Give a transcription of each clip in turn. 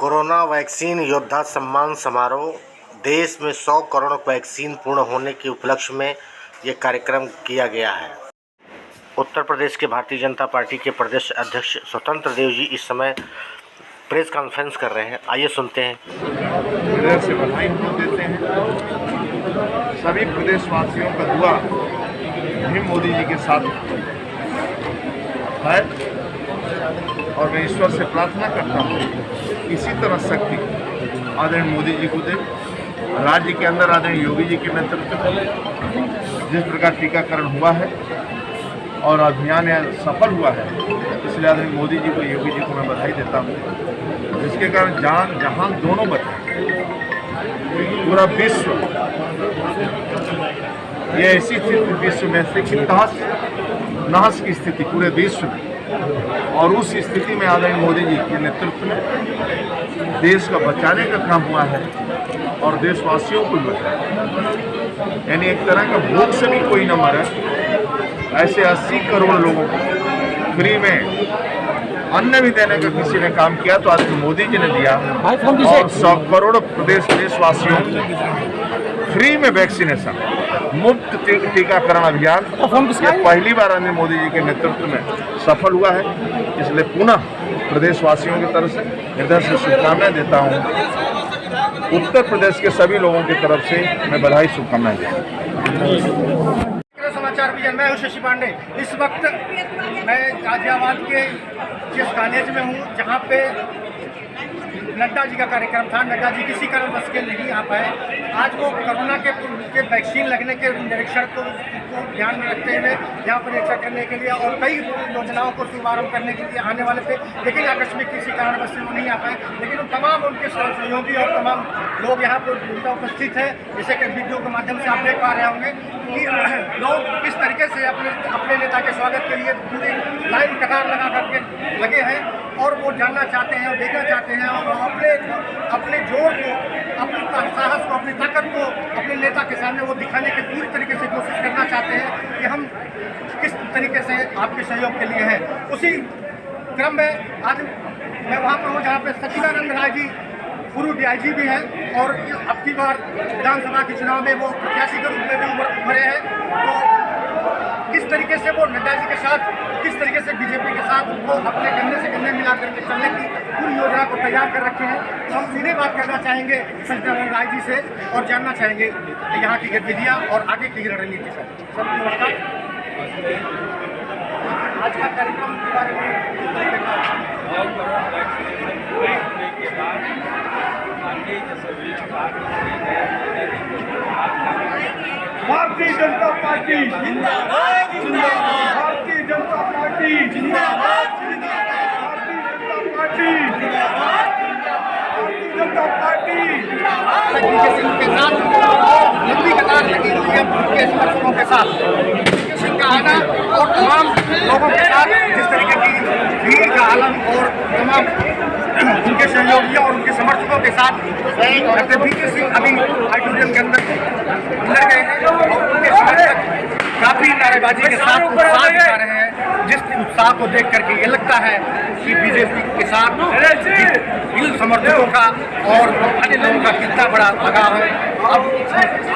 Corona vaccine योद्धा सम्मान समारोह। देश में 100 करोड़ वैक्सीन पूर्ण होने के उपलक्ष्य में ये कार्यक्रम किया गया है। उत्तर प्रदेश के भारतीय जनता पार्टी के प्रदेश अध्यक्ष स्वतंत्र देव जी इस समय प्रेस कॉन्फ्रेंस कर रहे हैं। आइए सुनते हैं। हृदय से बधाई हम देते हैं। सभी प्रदेशवासियों का दुआ भी मोदी जी के साथ है और मैं ईश्वर से प्रार्थना करता हूँ इसी तरह शक्ति आदरणीय मोदी जी को दे। राज्य के अंदर आदरणीय योगी जी के नेतृत्व में जिस प्रकार टीकाकरण हुआ है और अभियान सफल हुआ है, इसलिए आदरणीय मोदी जी को, योगी जी को मैं बधाई देता हूँ, जिसके कारण जान जहान दोनों बचे। पूरा विश्व ये ऐसी स्थिति विश्व में से कि तहस नहस की स्थिति पूरे विश्व में, और उस स्थिति में आदरणीय मोदी जी के नेतृत्व में देश का बचाने का काम हुआ है और देशवासियों को बचाया। यानी एक तरह का भूख से भी कोई न मरे, ऐसे 80 करोड़ लोगों को फ्री में अन्न भी देने का किसी ने काम किया तो आज मोदी जी ने दिया। और 100 करोड़ देशवासियों को फ्री में वैक्सीनेशन, मुफ्त टीकाकरण अभियान ये पहली बार आदरणीय मोदी जी के नेतृत्व में सफल हुआ है। इसलिए पुनः प्रदेशवासियों की तरफ से हृदय से शुभकामनाएं देता हूँ। उत्तर प्रदेश के सभी लोगों की तरफ से मैं बधाई शुभकामनाएं देता हूँ। समाचार विजन, मैं हूँ शशि पांडे। इस वक्त मैं गाजियाबाद के जिस कॉलेज में हूँ जहाँ पे नड्डा जी का कार्यक्रम था। नड्डा जी किसी कारणवश के नहीं आ पाए। आज वो कोरोना के वैक्सीन लगने के निरीक्षण को ध्यान में रखते हुए यहाँ पर निरीक्षण करने के लिए और कई योजनाओं को शुभारंभ करने के लिए आने वाले थे, लेकिन आकस्मिक किसी कारणवश से वो नहीं आ पाए। लेकिन तमाम उनके सहयोगी और तमाम लोग यहाँ पर उनका उपस्थित है। जैसे कि वीडियो के माध्यम से आप देख पा रहे होंगे कि लोग किस तरीके से अपने नेता के स्वागत के लिए पूरी लाइन कतार लगा करके लगे हैं और वो जानना चाहते हैं और देखना चाहते हैं और अपने जोर को, अपनी साहस को, अपनी ताकत को अपने नेता के सामने वो दिखाने की पूरी तरीके से कोशिश करना चाहते हैं कि हम किस तरीके से आपके सहयोग के लिए हैं। उसी क्रम में आज मैं वहाँ पर हूँ जहाँ पे सच्चिदानंद राय जी पूर्व DIG भी हैं और अब की बार विधानसभा के चुनाव में वो प्रत्याशी के रूप में भी उभरे हैं। तो किस तरीके से वो नड्डा जी के साथ, किस तरीके से बीजेपी के साथ वो अपने कंधे से कंधे मिला करके चलने की पूरी योजना को तैयार कर रखे हैं। तो हम सीधे बात करना चाहेंगे सच्चिदानंद राय जी से और जानना चाहेंगे यहाँ की गतिविधियाँ और आगे की रणनीति सर। नमस्कार। आज का कार्यक्रम के बारे में भारतीय जनता पार्टी जिंदाबाद, जिंदाबाद। भारतीय जनता पार्टी जिंदाबाद, जिंदाबाद। भारतीय जनता पार्टी जिंदाबाद, जनता पार्टी के साथ लंबी कतार लगी हुई है उनके समर्थकों के साथ। सिंह का आना और तमाम लोगों के साथ जिस तरीके की भीड़ का आलम और तमाम उनके सहयोगियों और उनके समर्थकों के साथ डॉक्टर VK सिंह अभी ऑडिटोरियम के अंदर गए हैं और उनके समर्थक काफी नारेबाजी के साथ उत्साह दिखा रहे हैं, जिस उत्साह को देख करके ये लगता है कि बीजेपी के साथ इन समर्थकों का और अन्य लोगों का कितना बड़ा लगाव है। अब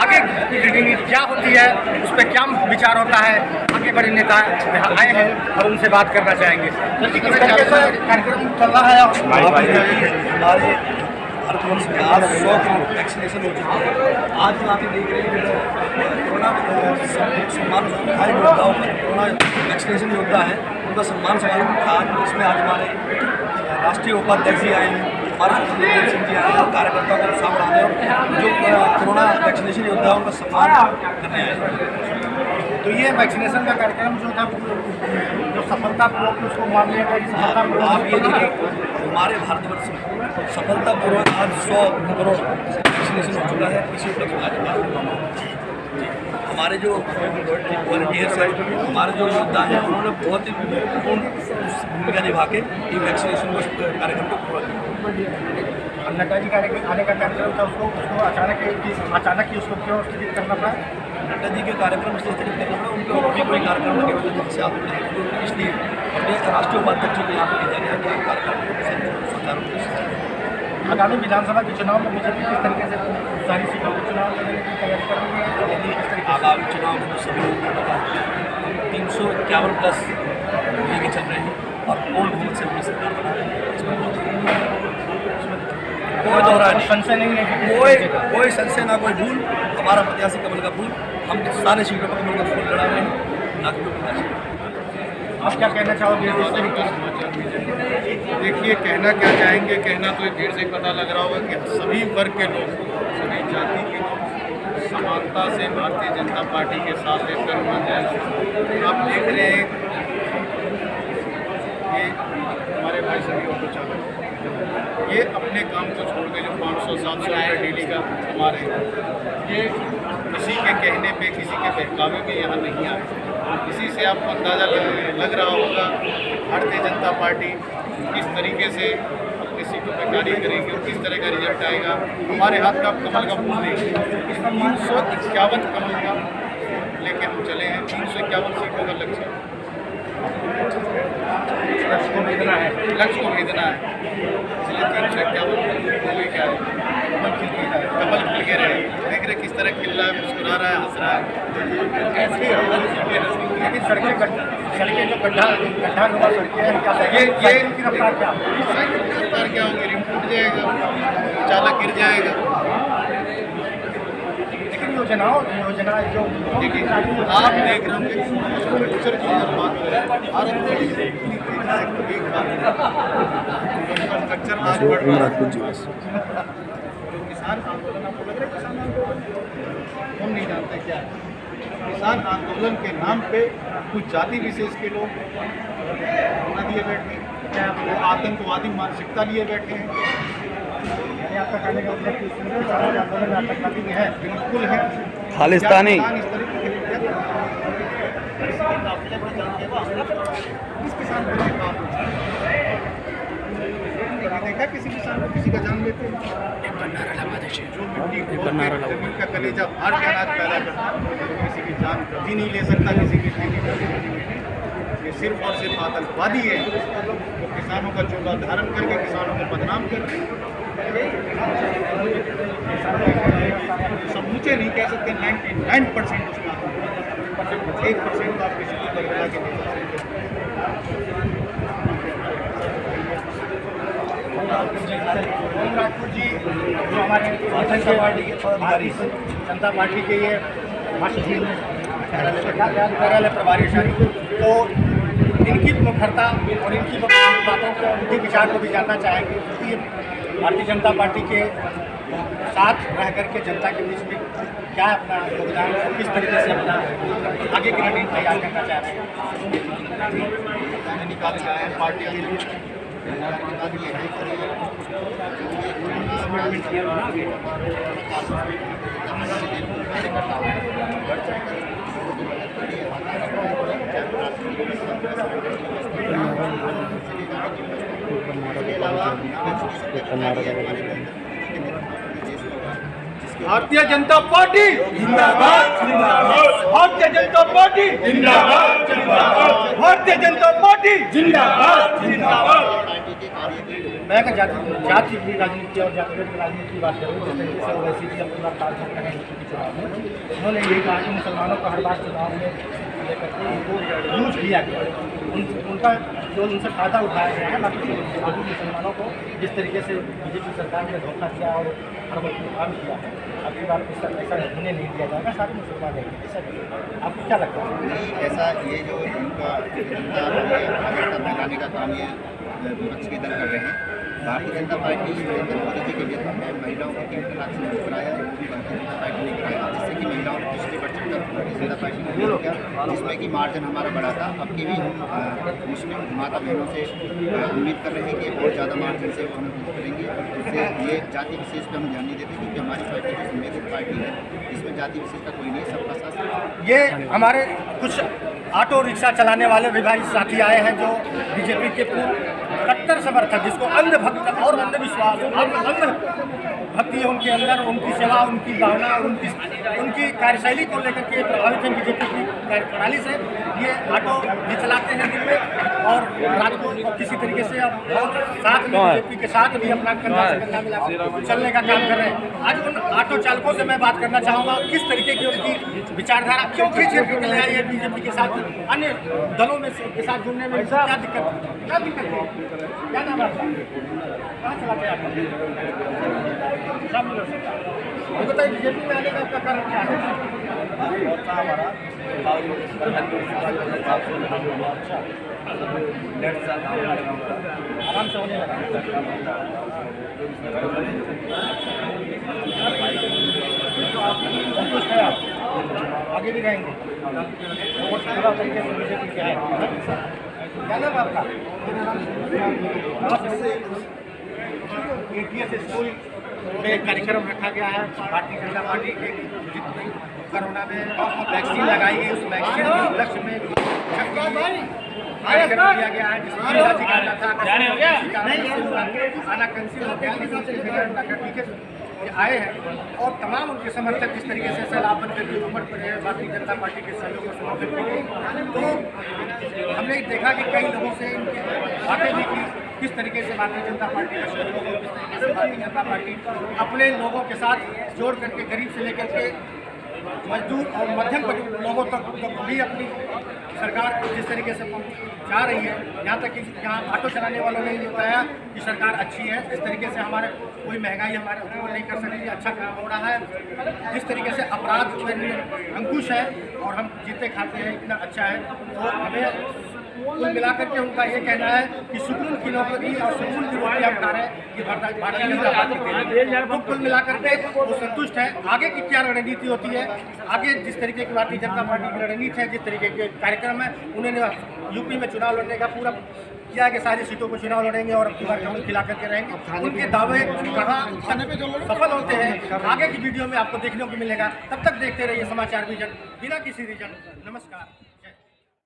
आगे की रणनीति क्या होती है, उस पर क्या विचार होता है, आगे बड़े नेता यहाँ आए हैं और उनसे बात करना चाहेंगे। किस तरीके से कार्यक्रम चल रहा है? हमारे भारतवर्ष में आज 100 करोड़ वैक्सीनेशन हो चुका है। आज जो आप देख रहे हैं कोरोना सम्मान योद्धाओं का, कोरोना वैक्सीनेशन योद्धा है उनका सम्मान समारोह था, जिसमें आज हमारे राष्ट्रीय उपाध्यक्ष जी आए हैं, हमारे सिंह जी आए हैं, कार्यकर्ताओं को उत्साह बढ़ाने और जो कोरोना वैक्सीनेशन योद्धा उनका सम्मान करने आए हैं। तो ये वैक्सीनेशन का कार्यक्रम जो था जो सफलतापूर्वक उसको मानने का आप ये देखिए हमारे भारतवर्ष में सफलतापूर्वक आज 100 करोड़ वैक्सीनेशन हो चुका है। इसी उपलक्ष्य हमारे जो वॉलंटियर्स हैं, हमारे जो योद्धा हैं, उन्होंने बहुत ही महत्वपूर्ण भूमिका निभा के ये वैक्सीनेशन को कार्यक्रम को पूरा किया। नड्डा जी का आने का कार्यक्रम था, उसको अचानक ही उसको क्यों स्थगित करना पड़ा? नड्डा जी के कार्यक्रम से स्थगित करना पड़ा, उनको भी कोई कार्यक्रम लगे हुए थे, आप इसलिए अपने राष्ट्रीय उपाध्यक्ष को यहाँ पर भेजा गया कि कार्यक्रम सुचारू रूप से आगामी विधानसभा के चुनाव में बीजेपी किस तरीके से सारी सीटों के चुनाव लड़ने की तैयारी करेंगे और किस तरीके से आगामी चुनाव में तो सभी लोगों को पता है 351 प्लस लेके चल रहे हैं और पूर्ण बहुमत से अपनी सरकार बना रहे हैं। इसमें कोई दोहरा नहीं, संशय नहीं है कि कोई संशय ना कोई भूल। हमारा प्रत्याशी कमल का फूल, हम सारे सीटों पर कमल का फूल लड़ा रहे हैं, ना कि कोई प्रत्याशी। आप क्या कहना चाहोगे इस तरीके से? देखिए, कहना क्या चाहेंगे, कहना तो भीड़ से पता लग रहा होगा कि सभी वर्ग के लोग, सभी जाति के लोग समानता से भारतीय जनता पार्टी के साथ लेकर आप देख रहे हैं कि हमारे भाई सभी ऑटो चालक ये अपने काम को छोड़ के जो 500-700 रुपये डेली का कमा रहे हैं, ये किसी के कहने पे, किसी के बहकावे में यहाँ नहीं आए। इसी से आपको अंदाज़ा लग रहा होगा भारतीय जनता पार्टी किस तरीके से अपनी सीटों पर कार्य करेगी और किस तरह का रिजल्ट आएगा। हमारे हाथ में आप कमल का फूल देंगे, इस 351 कमल का लेके हम चले हैं। 351 सीटों का लक्ष्य को भेजना है, लक्ष्य को भेजना है, इसलिए 351 लेके आए। कमल खिल के रहे, देख रहे किस तरह खिल रहा है, मुस्कुरा रहा है, हंस रहा है। लेकिन सड़कें जो गड्ढा नुमा सड़कें हैं, क्या ये इनकी रफ्तार क्या साइकिल की रफ्तार क्या होगी, रिम टूट जाएगा, चालक गिर जाएगा। लेकिन योजना जो देखिए, आप देख रहे होंगे इंफ्रास्ट्रक्चर की जब बात करें, भारत में इंफ्रास्ट्रक्चर आज बढ़ रहा है। किसान आंदोलन, आपको लग रहा है किसान आंदोलन हम नहीं जानते क्या है। किसान आंदोलन के नाम पे कुछ जाति विशेष के लोग बना दिए बैठे हैं, वो आतंकवादी मानसिकता लिए बैठे हैं। आपका कहने का मतलब कि किसान आंदोलन आतंकवादी में है? बिल्कुल है। खालिस्तानी इस तरीके के किस किसान को देखा किसी किसान को किसी का जान लेते हैं? जो मिट्टी जमीन का कलेजा फाड़ के अनाज पैदा करता है, तो किसी की जान कभी नहीं ले सकता, किसी की ये सिर्फ और सिर्फ आतंकवादी है जो किसानों का चोला धारण करके किसानों को बदनाम कर रहे हैं। समूचे नहीं कह सकते, 99% उसका 1% आप किसी को बरगला के नहीं सकते। राजपूत जी जो हमारे जनता पार्टी के ये कार्यालय प्रभारी तो इनकी मुखरता और इनकी बातों को, उनके विचार को भी जानना चाहेंगे, क्योंकि भारतीय जनता पार्टी के साथ रह करके जनता के बीच में क्या अपना योगदान, किस तरीके से अपना आगे की रणनीति तैयार करना चाह रहे हैं। निकाले जाए हैं पार्टी के लिए भारतीय जनता पार्टी जिंदाबाद, भारतीय जनता पार्टी जिंदाबाद, भारतीय जनता पार्टी जिंदाबाद। मैं जाति की राजनीति और जातिगत राजनीति की बात करूँ, जिस तरीके से वैसी भी अपना कार्य कर रहे हैं चुनाव में, उन्होंने यही कहा कि मुसलमानों को हर बार चुनाव में लेकर के उनको यूज किया गया, उनका जो उनसे फ़ायदा उठाया गया है। बाकी मुसलमानों को जिस तरीके से बीजेपी सरकार ने धोखा किया और हर वक्त काम किया है, अगली बार ऐसा होने नहीं दिया जाएगा, सारे मुसलमान रहेंगे। ऐसा आपको क्या लगता है? ऐसा ये जो इनका फैलाने का काम ये विपक्ष के दल कर रहे हैं। भारतीय जनता पार्टी नरेंद्र मोदी जी के नेतृत्व में महिलाओं को 3 तलाक से मुक्त कराया, वो भी भारतीय जनता पार्टी ने कराया, जिससे कि महिलाओं को पिछले बढ़ चढ़कर भारतीय जनता पार्टी ने विरोध किया, जिसमें कि मार्जिन हमारा बढ़ा था। अब की भी हम मुस्लिम माता बहनों से उम्मीद कर रहे हैं कि और ज़्यादा मार्जिन से वो हमें वोट करेंगे। उससे ये जाति विशेष पर हम ध्यान नहीं देते, क्योंकि हमारी पार्टी जो संविधान पार्टी है, इसमें जाति विशेष का कोई नहीं, सबका साथ। ये हमारे कुछ ऑटो रिक्शा चलाने वाले भी भाई साथी आए हैं जो बीजेपी के पूर्व कट्टर समर्थक, जिसको अंध भक्त और अंधविश्वास अंध भक्ति है उनके अंदर, उनकी सेवा, उनकी भावना और उनकी कार्यशैली को लेकर के प्रभावित हैं बीजेपी की कार्यप्रणाली से। ये ऑटो भी चलाते हैं दिन में और रात को, और किसी तरीके से अब साथ में बीजेपी के साथ भी अपना कंधा से कंधा मिला चलने का काम कर रहे हैं। आज उन ऑटो चालकों से मैं बात करना चाहूँगा, किस तरीके की उनकी विचारधारा, क्यों खींच करके ले आई है बीजेपी के साथ, अन्य दलों में के साथ जुड़ने में क्या दिक्कत है? क्या नाम है आपका? कहाँ चलाते हैं आप? बताइए, बीजेपी में आने का आपका कारण क्या है? आराम से होने लगा, संतुष्ट है आप? आगे भी रहेंगे पूरा तरीके से बीजेपी के है? क्या नाम आपका? ATS स्कूल में कार्यक्रम रखा गया है। भारतीय जनता पार्टी के कोरोना में वैक्सीन लगाई गई, उस वैक्सीन के उपलक्ष्य में कार्यक्रम किया गया है, जिसमें राज्य का आना कैंसिल आए हैं और तमाम उनके समर्थक जिस तरीके से सैलाब बनकर के उमड़ पड़े हैं भारतीय जनता पार्टी के सहयोग से मौके पर। तो हमने देखा कि कई लोगों से बातें भी की, किस तरीके से भारतीय जनता पार्टी का सहयोग है, किस तरीके से भारतीय जनता पार्टी अपने लोगों के साथ जोड़ करके, गरीब से लेकर के मजदूर और मध्यम लोगों तक भी अपनी सरकार जिस तरीके से जा रही है, यहाँ तक कि यहाँ ऑटो चलाने वालों ने ये बताया कि सरकार अच्छी है, जिस तरीके से हमारे कोई महंगाई हमारे ऊपर नहीं कर सकती, अच्छा काम हो रहा है, जिस तरीके से अपराध में अंकुश है और हम जीते खाते हैं, इतना अच्छा है। तो हमें कुल मिलाकर के उनका ये कहना है कि सुकून की नौकरी और सुकून की रोटी हम खा रहे हैं, ये भारतीय जनता पार्टी तो कुल मिलाकर के वो संतुष्ट है। आगे की क्या रणनीति होती है, आगे जिस तरीके की भारतीय जनता पार्टी की रणनीति है, जिस तरीके के कार्यक्रम है, उन्होंने यूपी में चुनाव लड़ने का पूरा किया कि सारी सीटों को चुनाव लड़ेंगे और अपनी बार कानून खिला करके रहेंगे। उनके दावे कहाँ सफल होते हैं, आगे की वीडियो में आपको देखने को मिलेगा। तब तक देखते रहिए समाचार विजन बिना किसी रीजन। नमस्कार।